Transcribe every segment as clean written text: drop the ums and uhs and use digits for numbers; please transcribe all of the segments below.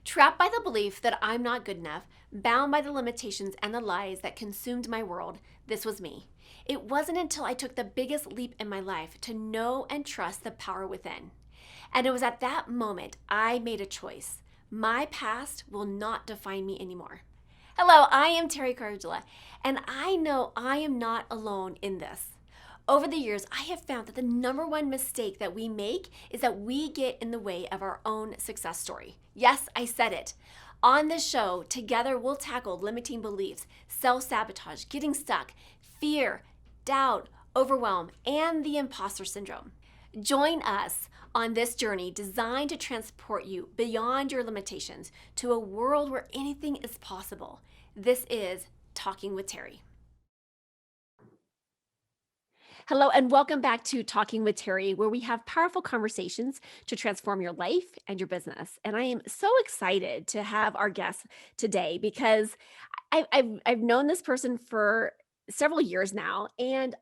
Trapped by the belief that I'm not good enough, bound by the limitations and the lies that consumed my world, this was me. It wasn't until I took the biggest leap in my life to know and trust the power within. And it was at that moment I made a choice. My past will not define me anymore. Hello, I am Teri Cardula, and I know I am not alone in this. Over the years, I have found that the number one mistake that we make is that we get in the way of our own success story. Yes, I said it. On this show, together we'll tackle limiting beliefs, self sabotage, getting stuck, fear, doubt, overwhelm, and the imposter syndrome. Join us on this journey designed to transport you beyond your limitations to a world where anything is possible. This is Talking with Teri. Hello, and welcome back to Talking with Teri, where we have powerful conversations to transform your life and your business. And I am so excited to have our guest today because I've known this person for several years now, and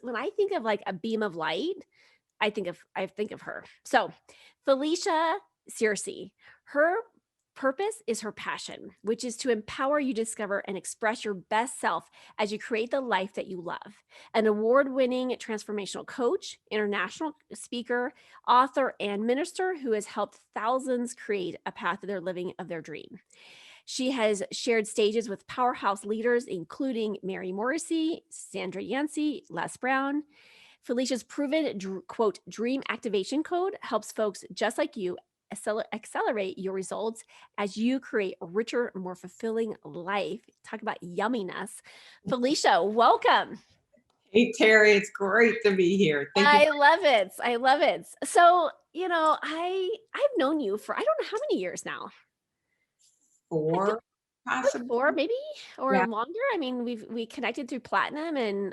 when I think of like a beam of light, I think of her. So, Felicia Searcy, her purpose is her passion, which is to empower you to discover and express your best self as you create the life that you love. An award-winning transformational coach, international speaker, author, and minister who has helped thousands create a path to their living of their dream. She has shared stages with powerhouse leaders, including Mary Morrissey, Sandra Yancey, Les Brown. Felicia's proven, quote, dream activation code helps folks just like you accelerate your results as you create a richer, more fulfilling life. Talk about yumminess. Felicia, welcome. Hey, Teri, it's great to be here. Thank you I love it. I love it. So, I've known you for I don't know how many years now. I think for like possible. 4 maybe or Yeah. longer. I mean, we connected through Platinum and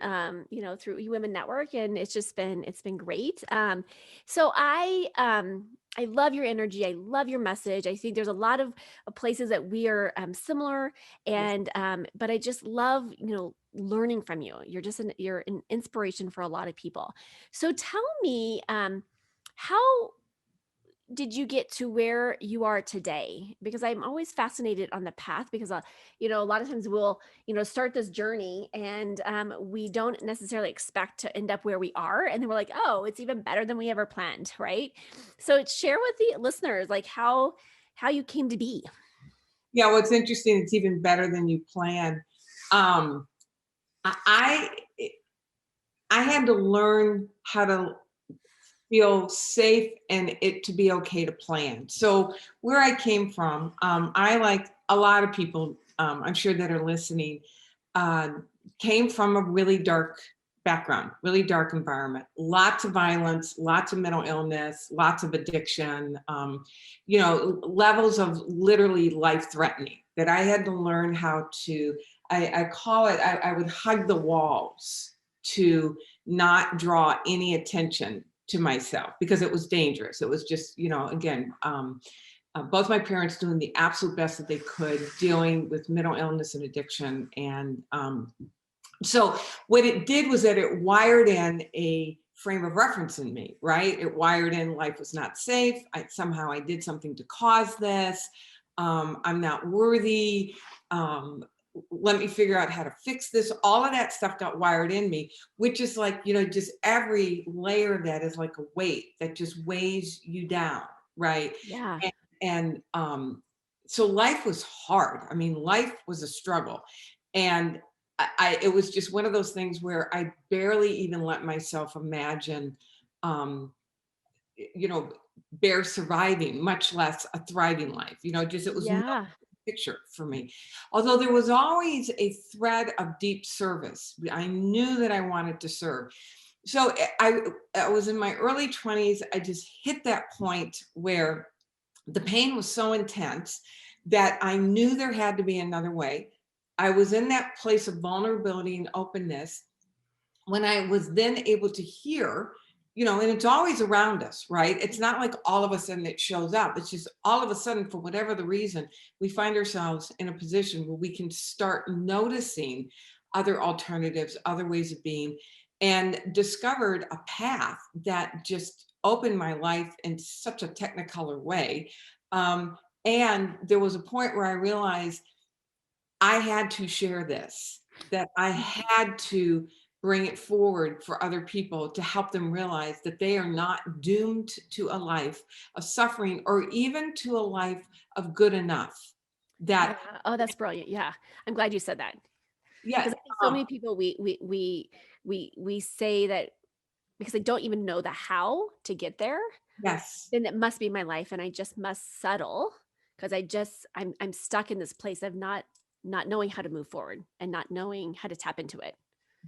through eWomenNetwork, and it's been great. So I love your energy. I love your message. I think there's a lot of places that we are similar, and but I just love learning from you. You're an inspiration for a lot of people. So tell me, how did you get to where you are today? Because I'm always fascinated on the path because, a lot of times we'll, start this journey and we don't necessarily expect to end up where we are. And then we're like, oh, it's even better than we ever planned. Right. So share with the listeners, like how you came to be. Yeah, what's interesting, it's even better than you planned. Um, I I had to learn how to feel safe and it to be okay to plan. So where I came from, I like a lot of people, I'm sure that are listening, uh, came from a really dark background, really dark environment, lots of violence, lots of mental illness, lots of addiction, levels of literally life threatening that I had to learn how to, I call it, I would hug the walls to not draw any attention to myself because it was dangerous. It was just, again, both my parents doing the absolute best that they could dealing with mental illness and addiction. And so what it did was that it wired in a frame of reference in me, right? It wired in life was not safe. Somehow I did something to cause this. I'm not worthy. Let me figure out how to fix this. All of that stuff got wired in me, which is like, just every layer of that is like a weight that just weighs you down, right? Yeah. So life was hard. I mean, life was a struggle. And it was just one of those things where I barely even let myself imagine, um, you know, bare surviving, much less a thriving life. Just it was no Yeah. picture for me. Although there was always a thread of deep service. I knew that I wanted to serve. So I was in my early 20s. I just hit that point where the pain was so intense that I knew there had to be another way. I was in that place of vulnerability and openness when I was then able to hear, and it's always around us, right? It's not like all of a sudden it shows up. It's just all of a sudden, for whatever the reason, we find ourselves in a position where we can start noticing other alternatives, other ways of being, and discovered a path that just opened my life in such a technicolor way. And there was a point where I realized I had to share this, that I had to bring it forward for other people to help them realize that they are not doomed to a life of suffering or even to a life of good enough. Yeah. That, Oh, that's brilliant. Yeah. I'm glad you said that. yeah, Because I think so many people we say that because I don't even know the how to get there, yes. then it must be my life and I just must settle because I'm stuck in this place of not knowing how to move forward and not knowing how to tap into it.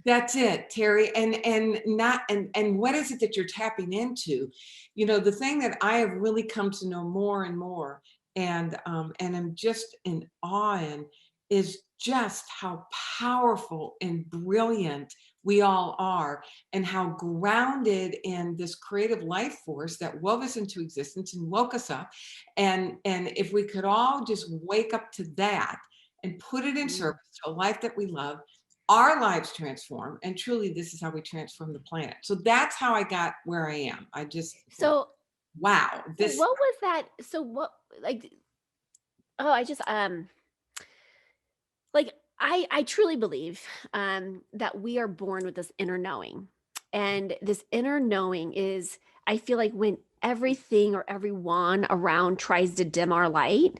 That's it, Terry. And not and what is it that you're tapping into? You know, the thing that I have really come to know more and more, and I'm just in awe in, is just how powerful and brilliant we all are, and how grounded in this creative life force that wove us into existence and woke us up. And if we could all just wake up to that and put it in Mhm. service to a life that we love, our lives transform, and truly this is how we transform the planet. So that's how I got where I am. I just like, So wow, so this, what was that? So what like oh I just like I truly believe that we are born with this inner knowing. And this inner knowing is I feel like when everything or everyone around tries to dim our light,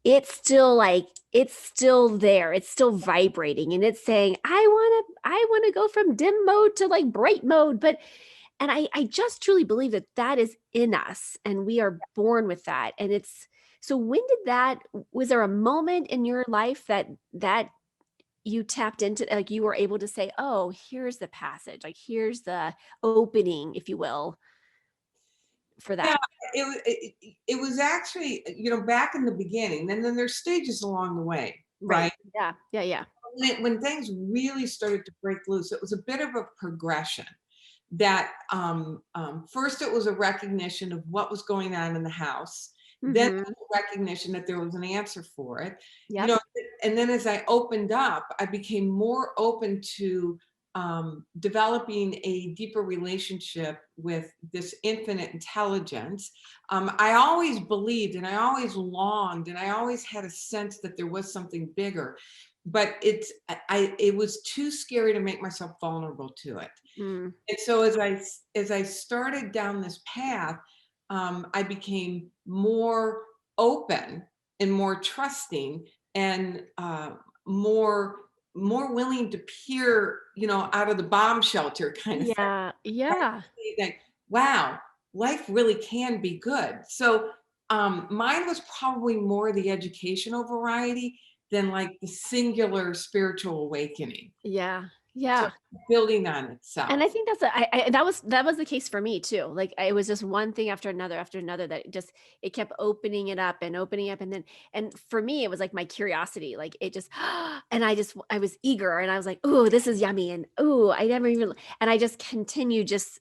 it's still like it's still there. It's still vibrating and it's saying, I want to go from dim mode to like bright mode. But and I just truly believe that that is in us and we are born with that. And it's so when did that was there a moment in your life that you tapped into like you were able to say, "Oh, here's the passage. Like here's the opening, if you will, for yeah, that." it was actually, back in the beginning, and then there's stages along the way, Right. right? Yeah. Yeah, yeah. When things really started to break loose, it was a bit of a progression. That first it was a recognition of what was going on in the house, then it Mhm. was a recognition that there was an answer for it, you Yep. know, and then as I opened up, I became more open to developing a deeper relationship with this infinite intelligence. I always believed and I always longed and I always had a sense that there was something bigger, but it was too scary to make myself vulnerable to it. Mm. And so as I started down this path, I became more open and more trusting and more more willing to peer, out of the bomb shelter kind of thing. Yeah. Right? Yeah. See that, wow, life really can be good. So mine was probably more the educational variety than like the singular spiritual awakening. Yeah. So Yeah. building on And I itself. think that's that was the case for me too. Like it was just one thing after another that just it kept opening up and for me it was like my curiosity like it just and I was eager and I was like, "Ooh, this is yummy." And, "Ooh, I never even" and I just continued just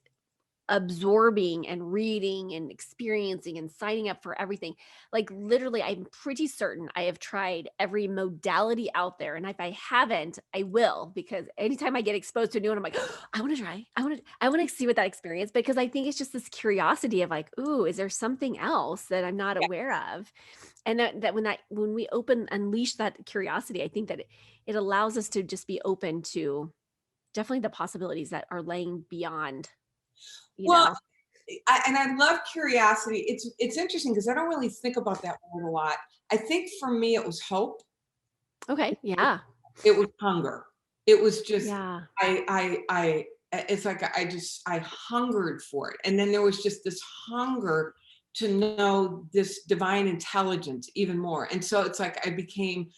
absorbing and reading and experiencing and signing up for everything. Like literally, I'm pretty certain I have tried every modality out there. And if I haven't, I will because anytime I get exposed to a new one, I'm like, I want to try. I want to see what that experience because I think it's just this curiosity of like, ooh, is there something else that I'm not aware of? And when we unleash that curiosity, I think that it allows us to just be open to definitely the possibilities that are laying beyond, you Well, know. I love curiosity. It's interesting because I don't really think about that word a lot. I think for me it was hope. Okay, yeah. It was hunger. It was just Yeah. it's like I hungered for it. And then there was just this hunger to know this divine intelligence even more. And so it's like I became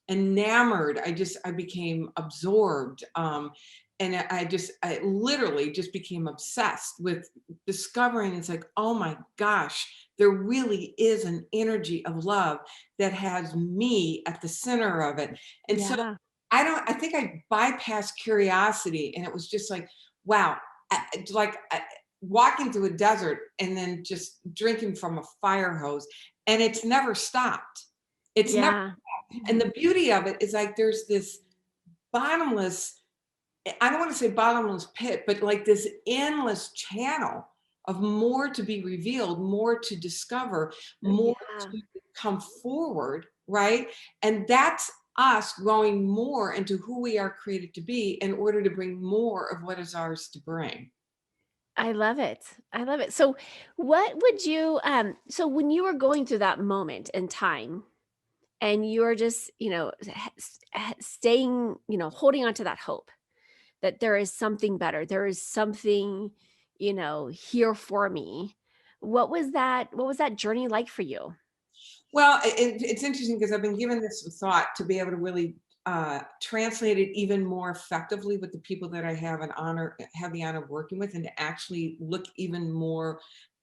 enamored. I became absorbed. And I literally just became obsessed with discovering it's like, oh my gosh, there really is an energy of love that has me at the center of it. And so Yeah. I think I bypassed curiosity and it was just like, wow, walking through a desert and then just drinking from a fire hose and it's never stopped. It's never, Yeah. and the beauty of it is like there's this bottomless, I don't want to say bottomless pit, but like this endless channel of more to be revealed, more to discover, more Yeah. to come forward, right? And that's us growing more into who we are created to be in order to bring more of what is ours to bring. I love it. I love it. So what would you so when you were going through that moment in time and you're just, staying, holding on to that hope that there is something better. There is something, here for me. What was that journey like for you? Well, it's interesting because I've been given this some thought to be able to really translate it even more effectively with the people that I have the honor of working with, and to actually look even more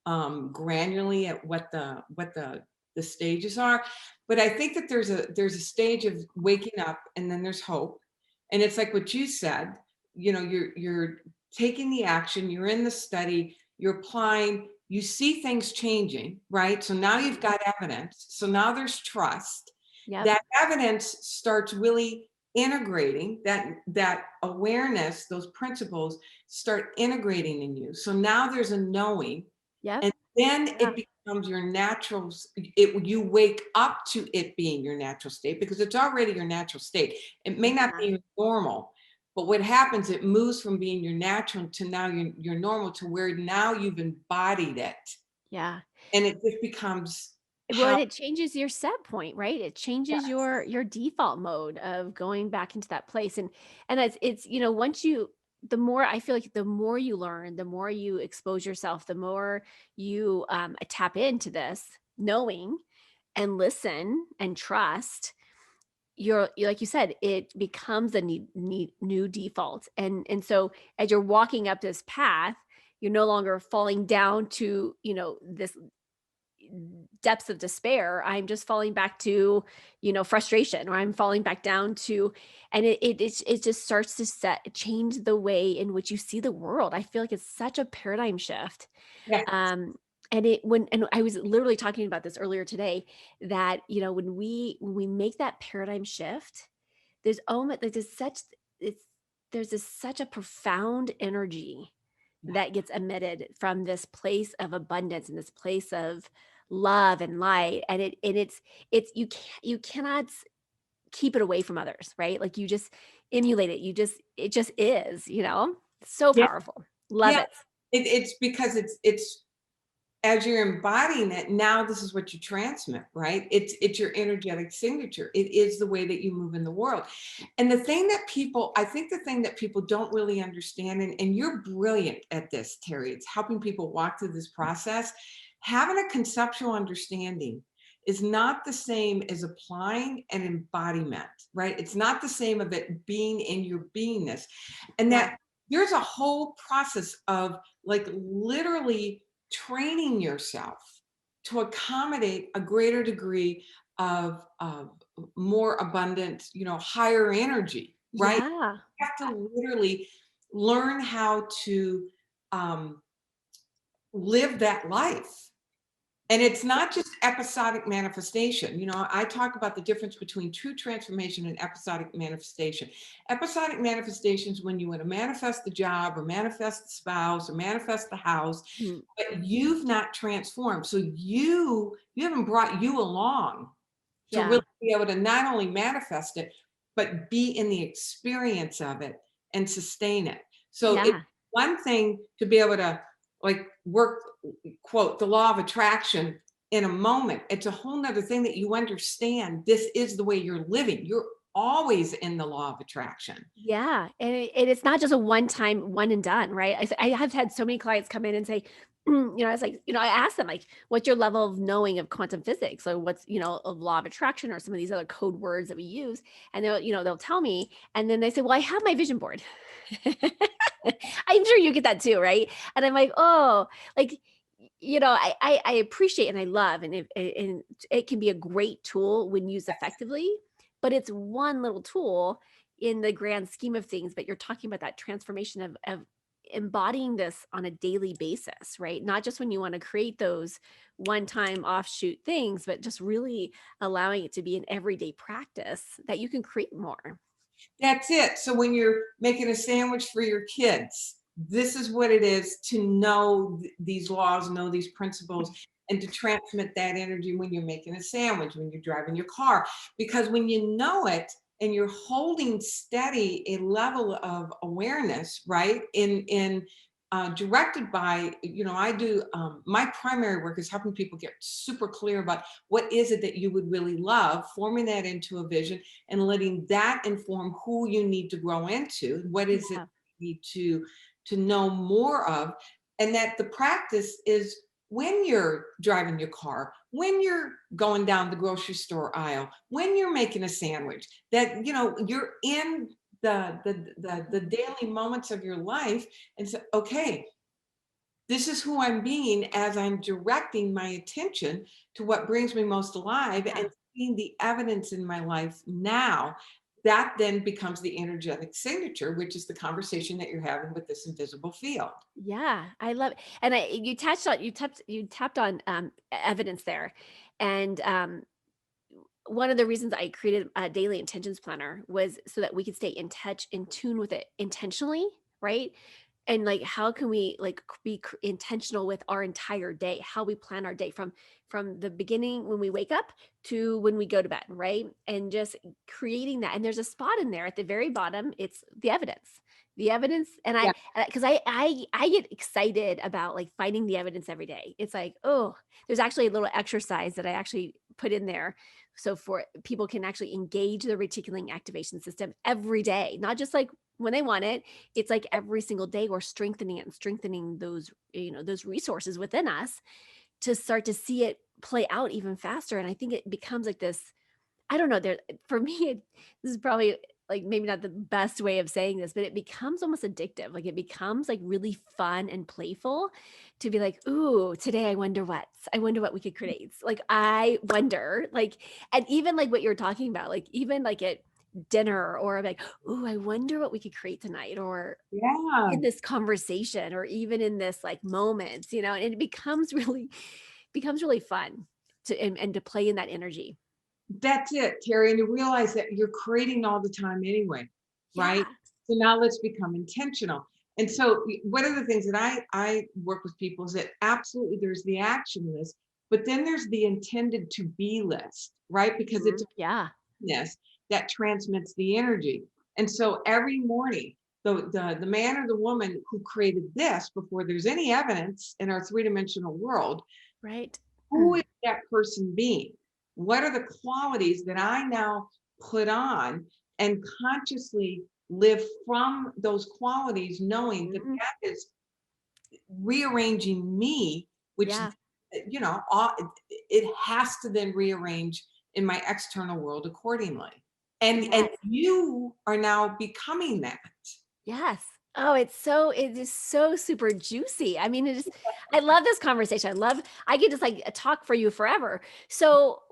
granularly at what the stages are. But I think that there's a stage of waking up, and then there's hope, and it's like what you said. You're taking the action, you're in the study, you're applying, you see things changing, right? So now you've got evidence. So now there's trust. Yep. That evidence starts really integrating that awareness, those principles start integrating in you. So now there's a knowing, Yep. and then Yeah. it becomes your it you wake up to it being your natural state because it's already your natural state. It may not Yeah. be your normal, but what happens, it moves from being your natural to now your normal, to where now you've embodied it, Yeah. and it just becomes Well, how. and it changes your set point, right? It changes Yes. your default mode of going back into that place. And it's, once you the more I feel like the more you learn, the more you expose yourself, the more you tap into this knowing and listen and trust, like you said, it becomes a new default. And so as you're walking up this path, you're no longer falling down to, this depths of despair. I'm just falling back to, frustration, or I'm falling back down to, and it just starts to change the way in which you see the world. I feel like it's such a paradigm shift. Yeah. Um, and I was literally talking about this earlier today, that, when we make that paradigm shift, like it's there's this such a profound energy Yeah. that gets emitted from this place of abundance and this place of love and light, and it's you cannot keep it away from others, right? Like, you just emulate it. It just is, so Yeah. powerful. Love Yeah. it. It's because it's as you're embodying it, now this is what you transmit, right? It's your energetic signature. It is the way that you move in the world. And I think the thing that people don't really understand, and you're brilliant at this, Terry, it's helping people walk through this process. Having a conceptual understanding is not the same as applying an embodiment, right? It's not the same of it being in your beingness. And Yeah. that there's a whole process of, like, literally training yourself to accommodate a greater degree of more abundant, higher energy, right? Yeah. You have to literally learn how to um, live that life. And it's not just episodic manifestation. I talk about the difference between true transformation and episodic manifestation. Episodic manifestations, when you want to manifest the job or manifest the spouse or manifest the house, Mm. but you've not transformed. So you haven't brought you along to Yeah. really be able to not only manifest it, but be in the experience of it and sustain it. So it's Yeah. one thing to be able to, like, work, quote, the law of attraction in a moment. It's a whole nother thing that you understand this is the way you're living. You're always in the law of attraction. Yeah, and it's not just a one time, one and done, right? I have had so many clients come in and say, I was like, I asked them, like, "What's your level of knowing of quantum physics, or what's, of law of attraction, or some of these other code words that we use?" And they'll tell me, and then they say, "Well, I have my vision board." I'm sure you get that too, right? And I'm like, "Oh, like." I appreciate and I love, and it can be a great tool when used effectively, but it's one little tool in the grand scheme of things. But you're talking about that transformation of embodying this on a daily basis, right? Not just when you want to create those one-time offshoot things, but just really allowing it to be an everyday practice that you can create more. That's it. So when you're making a sandwich for your kids, this is what it is to know these laws, know these principles, and to transmit that energy when you're making a sandwich, when you're driving your car. Because when you know it and you're holding steady a level of awareness, right? In directed by, I do my primary work is helping people get super clear about what is it that you would really love, forming that into a vision and letting that inform who you need to grow into. What is it Yeah. you need to know more of? And that the practice is when you're driving your car, when you're going down the grocery store aisle, when you're making a sandwich, that you're in the daily moments of your life, and so, okay, this is who I'm being as I'm directing my attention to what brings me most alive, Yeah. and seeing the evidence in my life now. That then becomes the energetic signature, which is the conversation that you're having with this invisible field. Yeah, I love it. And you tapped on evidence there. And one of the reasons I created a daily intentions planner was so that we could stay in touch, in tune with it intentionally, right? And like, how can we like be intentional with our entire day, how we plan our day from the beginning when we wake up to when we go to bed, right? And just creating that. And there's a spot in there at the very bottom. It's the evidence. And Yeah, because I get excited about like finding the evidence every day. It's like, oh, there's actually a little exercise that I actually put in there so for people can actually engage the reticular activation system every day, not just like when they want it. It's like every single day we're strengthening it and strengthening those, those resources within us to start to see it play out even faster. And I think it becomes like this, I don't know, there for me, this is probably like maybe not the best way of saying this, but it becomes almost addictive. Like it becomes like really fun and playful to be like, ooh, today I wonder what we could create. Like I wonder, like, and even like what you're talking about, like even like at dinner or like, ooh, I wonder what we could create tonight, or yeah. in this conversation, or even in this like moments, and it becomes really fun to and to play in that energy. That's it, Terry, and to realize that you're creating all the time anyway, right? Yeah. So now let's become intentional. And so one of the things that I work with people is that absolutely there's the action list, but then there's the intended to be list, right? Because it's Yeah. awareness that transmits the energy. And so every morning, the man or the woman who created this before there's any evidence in our three-dimensional world, Right. who is that person being? What are the qualities that I now put on and consciously live from those qualities, knowing that Mhm. that is rearranging me, which, Yeah. it has to then rearrange in my external world accordingly. And Yes. you are now becoming that. Yes. Oh, it is so super juicy. I mean, I love this conversation. I could just like talk for you forever. So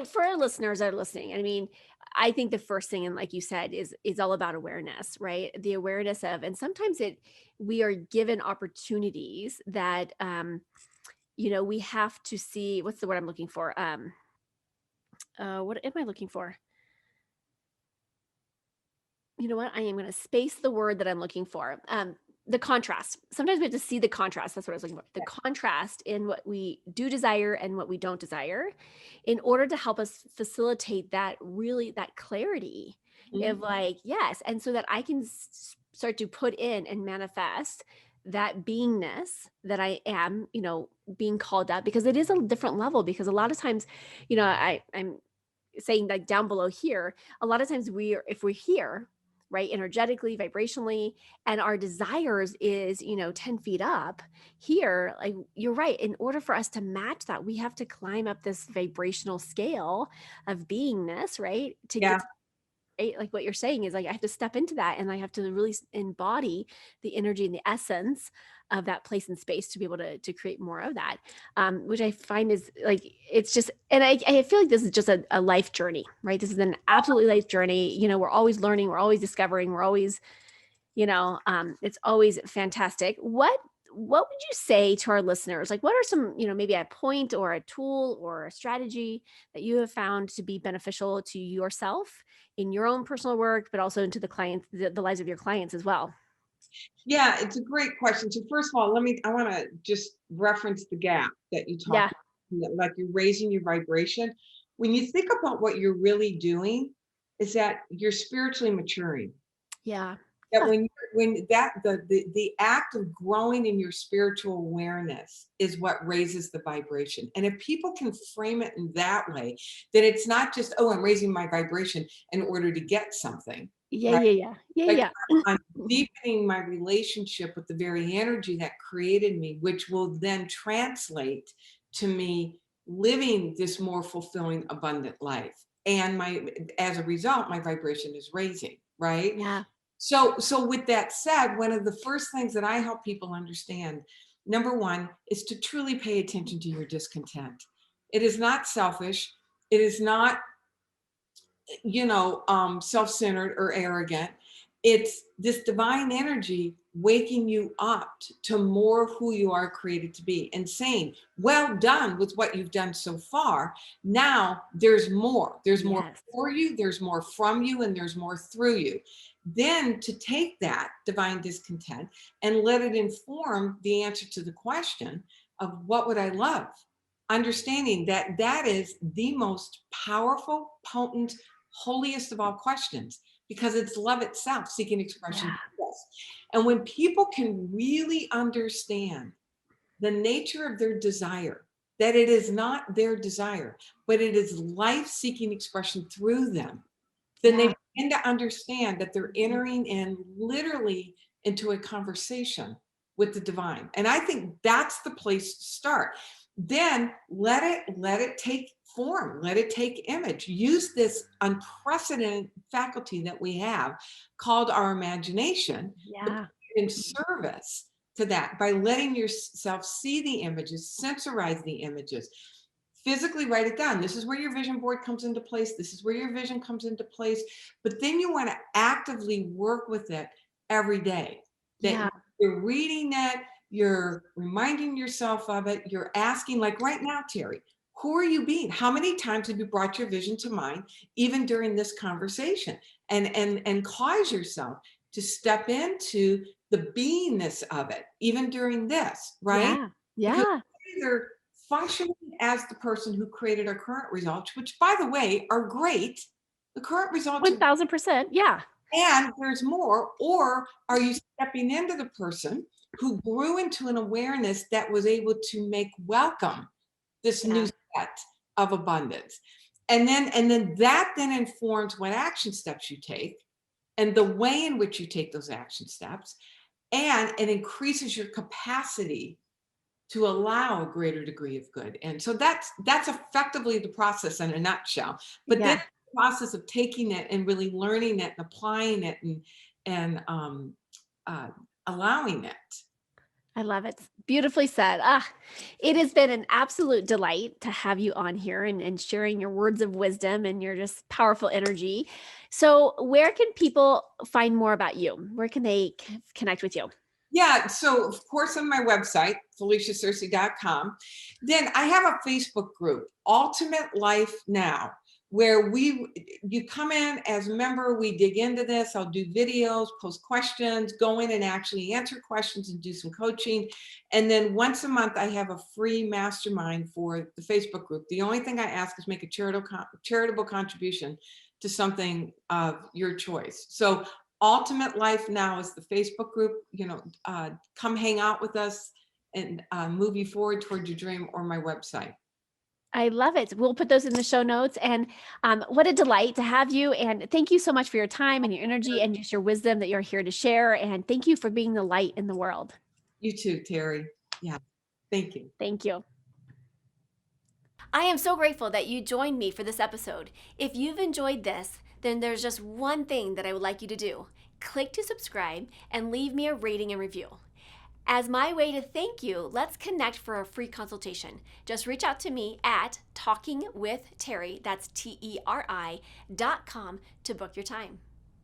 for our listeners that are listening, I mean, I think the first thing, and like you said, is all about awareness, right? The awareness of, and sometimes we are given opportunities that, we have to see, what's the word I'm looking for? What am I looking for? You know what? I am gonna space the word that I'm looking for. The contrast. Sometimes we have to see the contrast. That's what I was looking for. The contrast in what we do desire and what we don't desire, in order to help us facilitate that clarity of Mhm. like, yes. And so that I can start to put in and manifest that beingness that I am, being called up, because it is a different level. Because a lot of times, I'm saying like down below here, a lot of times if we're here, right, energetically, vibrationally, and our desires is 10 feet up here, like you're right, in order for us to match that, we have to climb up this vibrational scale of beingness, right, to Yeah, get to, right, like what you're saying is like I have to step into that, and I have to really embody the energy and the essence of that place and space to be able to create more of that, which I find is like, it's just, and I feel like this is just a life journey, right? This is an absolutely life journey. We're always learning, we're always discovering, we're always, it's always fantastic. What would you say to our listeners? Like, what are some, maybe a point or a tool or a strategy that you have found to be beneficial to yourself in your own personal work, but also into the lives of your clients as well? Yeah, it's a great question. So first of all, I want to just reference the gap that you Yeah. talked about, like you're raising your vibration. When you think about what you're really doing, is that you're spiritually maturing. Yeah. That Yeah. when that the act of growing in your spiritual awareness is what raises the vibration. And if people can frame it in that way, then it's not just, oh, I'm raising my vibration in order to get something, Yeah. right? Yeah. Yeah. Yeah. Like Yeah. I'm deepening my relationship with the very energy that created me, which will then translate to me living this more fulfilling, abundant life. And my as a result, my vibration is raising, right? Yeah. So with that said, one of the first things that I help people understand, number one, is to truly pay attention to your discontent. It is not selfish. It is not, self-centered or arrogant. It's this divine energy waking you up to more of who you are created to be and saying, well done with what you've done so far. Now there's more. There's more Yes. for you, there's more from you, and there's more through you. Then to take that divine discontent and let it inform the answer to the question of what would I love? Understanding that that is the most powerful, potent, holiest of all questions, because it's love itself seeking expression. Yeah. Yes. And when people can really understand the nature of their desire, that it is not their desire, but it is life seeking expression through them, then they Yeah. begin to understand that they're entering in literally into a conversation with the divine. And I think that's the place to start. Then let it take form, let it take image. Use this unprecedented faculty that we have called our imagination to put Yeah. it in service to that by letting yourself see the images, sensorize the images, physically write it down. This is where your vision board comes into place. This is where your vision comes into place. But then you want to actively work with it every day. That Yeah. you're reading it, you're reminding yourself of it, you're asking, like right now, Teri, who are you being? How many times have you brought your vision to mind, even during this conversation? And cause yourself to step into the beingness of it, even during this, right? Yeah. Because Yeah. either functioning as the person who created our current results, which by the way are great. The current results are, 1000%. Yeah. and there's more, or are you stepping into the person who grew into an awareness that was able to make welcome this new Yeah. set of abundance? And then that then informs what action steps you take and the way in which you take those action steps, and it increases your capacity to allow a greater degree of good. And so that's effectively the process in a nutshell. But then Yeah. the process of taking it and really learning it and applying it and uh, allowing it. I love it. Beautifully said. Ah, it has been an absolute delight to have you on here and sharing your words of wisdom and your just powerful energy. So, where can people find more about you? Where can they connect with you? Yeah, so of course on my website, FeliciaSearcy.com. Then I have a Facebook group, Ultimate Life Now, where you come in as a member, we dig into this. I'll do videos, post questions, go in and actually answer questions and do some coaching. And then once a month, I have a free mastermind for the Facebook group. The only thing I ask is make a charitable contribution to something of your choice. So Ultimate Life Now is the Facebook group. Come hang out with us and move you forward toward your dream, or my website. I love it. We'll put those in the show notes. And what a delight to have you. And thank you so much for your time and your energy and just your wisdom that you're here to share. And thank you for being the light in the world. You too, Teri. Yeah, thank you. Thank you. I am so grateful that you joined me for this episode. If you've enjoyed this, then there's just one thing that I would like you to do. Click to subscribe and leave me a rating and review. As my way to thank you, let's connect for a free consultation. Just reach out to me at talkingwithteri, that's TERI.com, to book your time.